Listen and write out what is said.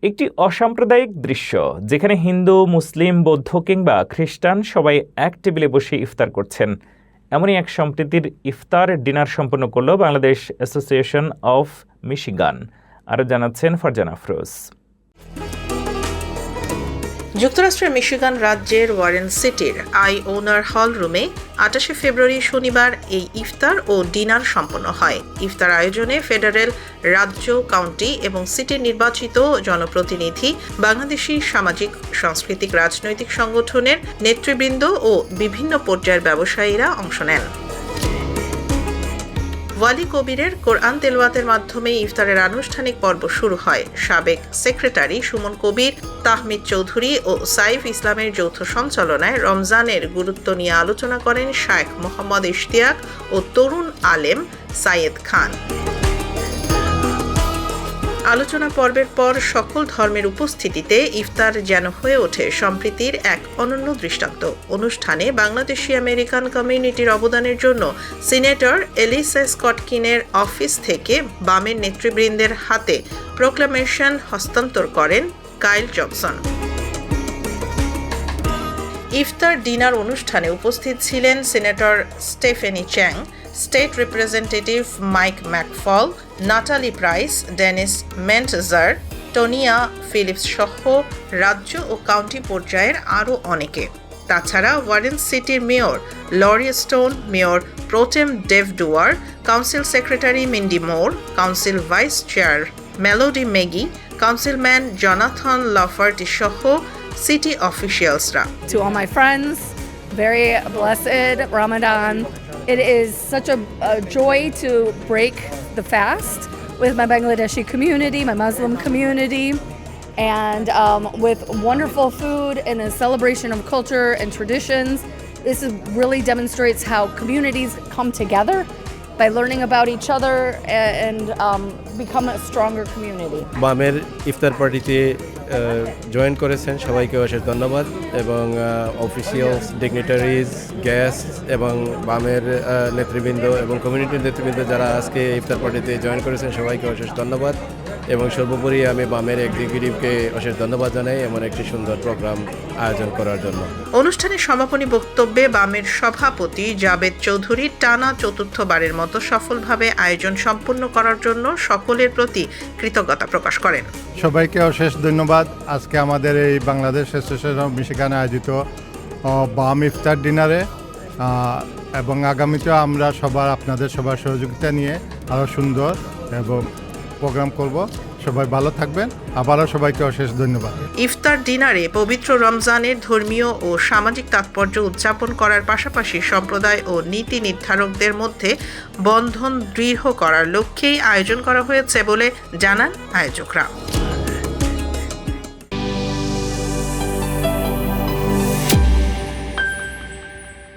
একটি অসাম্প্রদায়িক দৃশ্য যেখানে হিন্দু, মুসলিম, বৌদ্ধ কিংবা খ্রিস্টান সবাই এক টেবিলে বসে ইফতার করছেন। এমনই এক সম্প্রীতির ইফতার ডিনার সম্পন্ন করল বাংলাদেশ অ্যাসোসিয়েশন অফ মিশিগান। আরও জানাচ্ছেন ফারজানা আফরোজ। যুক্তরাষ্ট্রের মিশিগান রাজ্যের ওয়ারেন সিটির আই ওনার হল রুমে 28 ফেব্রুয়ারি শনিবার এই ইফতার ও ডিনার সম্পন্ন হয়। ইফতার আয়োজনে ফেডারেল, রাজ্য, কাউন্টি এবং সিটির নির্বাচিত জনপ্রতিনিধি, বাংলাদেশি সামাজিক, সাংস্কৃতিক, রাজনৈতিক সংগঠনের নেতৃবৃন্দ ও বিভিন্ন পর্যায়ের ব্যবসায়ীরা অংশ নেন। ওয়ালি কবিরের কোরআন তেলাওয়াতের মাধ্যমে ইফতারের আনুষ্ঠানিক পর্ব শুরু হয়। সাবেক সেক্রেটারি সুমন কবির, তাহমিদ চৌধুরী ও সাইফ ইসলামের যৌথ সঞ্চালনায় রমজানের গুরুত্ব নিয়ে আলোচনা করেন শায়েখ মোহাম্মদ ইশতিয়াক ও তরুণ আলেম সাইয়েদ খান। আলোচনা পর্বের পর সকল ধর্মের উপস্থিতিতে ইফতার যেন হয়ে ওঠে সম্প্রীতির এক অনন্য দৃষ্টান্ত। অনুষ্ঠানে বাংলাদেশি আমেরিকান কমিউনিটির অবদানের জন্য সিনেটর এলিসা স্কটকিনের অফিস থেকে বামের নেতৃবৃন্দের হাতে প্রোক্লামেশন হস্তান্তর করেন কাইল জনসন। ইফতার ডিনার অনুষ্ঠানে উপস্থিত ছিলেন senator Stephanie Chang, state representative Mike McFall, Natalie Price, Denise Mentzer, Tonya Phillips সহ রাজ্য ও কাউন্টি পর্যায়ের আরও অনেকে। তাছাড়া ওয়ারেন সিটির mayor Lori Stone, mayor pro tem Dave Dwyer, council secretary Mindy Moore, council vice chair Melody Magee, councilman Jonathan Lafferty সহ city officialsরা। To all my friends, very blessed Ramadan. It is such a joy to break the fast with my Bangladeshi community, my Muslim community, and with wonderful food and a celebration of culture and traditions. This really demonstrates how communities come together by learning about each other and become a stronger community. বামের ইফতার পার্টিতে join করেছেন সবাইকে অশেষ ধন্যবাদ, এবং officials, dignitaries, guest এবং বামের নেতৃবৃন্দ এবং কমিউনিটির নেতৃবৃন্দ যারা আজকে ইফতার পার্টিতে জয়েন করেছেন সবাইকে অশেষ ধন্যবাদ। এবং সর্বোপরি আমি বামের এক্সিকিউটিভকে অশেষ ধন্যবাদ জানাই এমন একটি সুন্দর প্রোগ্রাম আয়োজন করার জন্য। অনুষ্ঠানে সমাপনী বক্তব্যে বামের সভাপতি জাবেদ চৌধুরী টানা চতুর্থবারের মতো সফলভাবে আয়োজন সম্পন্ন করার জন্য সকলের প্রতি কৃতজ্ঞতা প্রকাশ করেন। সবাইকে অশেষ ধন্যবাদ। আজকে আমাদের এই বাংলাদেশ অ্যাসোসিয়েশন অফ মিশিগান আয়োজিত বাম ইফতার ডিনারে, এবং আগামীতেও আমরা আপনাদের সবার সহযোগিতা নিয়ে আরও সুন্দর এবং প্রোগ্রাম করব। সবাই ভালো থাকবেন। আবারও সবাইকে অশেষ ধন্যবাদ। ইফতার ডিনারে পবিত্র রমজানের ধর্মীয় ও সামাজিক তাৎপর্য উদযাপন করার পাশাপাশি সম্প্রদায় ও নীতি নির্ধারকদের মধ্যে বন্ধন দৃঢ় করার লক্ষ্যেই আয়োজন করা হয়েছে বলে জানান আয়োজকরা।